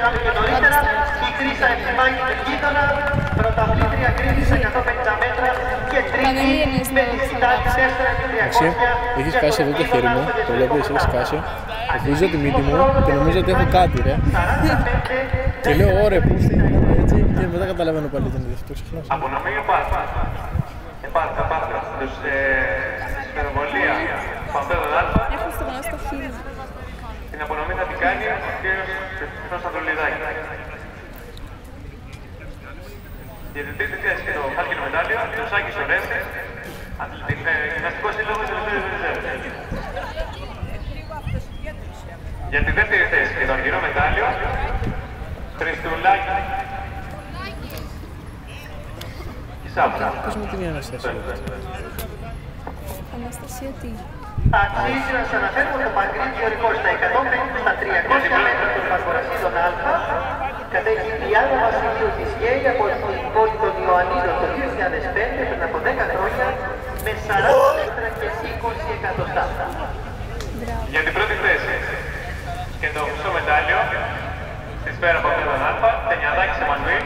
είχαμε και νωρίτερα. Η Κρίσα Ευθυμάκη του Γείτονα, πρωταθλήτρια Κρήτη σε 150 μέτρα και τρίτη με τη Σιτάλη 4.300. Έχεις σκάσει εδώ το χέρι μου, το βλέπεις, έχεις σκάσει. Ακουίζω τη μύτη μου και νομίζω ότι έχω κάτι, ρε. Και λέω, ωραία, πού είστε, έτσι, και μετά καταλαβαίνω πάλι την ίδια. Το ξεχνάω. Απονομή υπάρχει. Στην εμβολία Παμπέδων Αλφα. Έχω στεγνώσει στο χείλη. Την απονομή θα την κάνει ο κύριος Χριστός Ανδρουλιδάκη. Διαιτητής της θέσης και το χάλκινο μετάλλιο, ο Σάκης Ορέστης, γυμναστικός σύλλογος της Ελευθερίας Ρεζέρβης. Για τη δεύτερη θέση και το αργυρό μετάλλιο, Χριστουλάκη. Πώς με την Αναστασία. Αναστασία τι? Αξίζει να σας αναφέρουμε το Παγκρίτιο ρεκόρ στα 150 στα 300 μέτρα των Παγκορασίδων Α. Κατέχει η Άννα Βασιλείου της ΓΕΙ από την πόλη των Ιωαννίνων το 2005 πριν από 10 χρόνια με 40 μέτρα και 20 εκατοστά. Για την πρώτη θέση και το μισό μετάλλιο στη σφαίρα Παμπέδων Α, Τενιαδάκης Εμμανουήλ.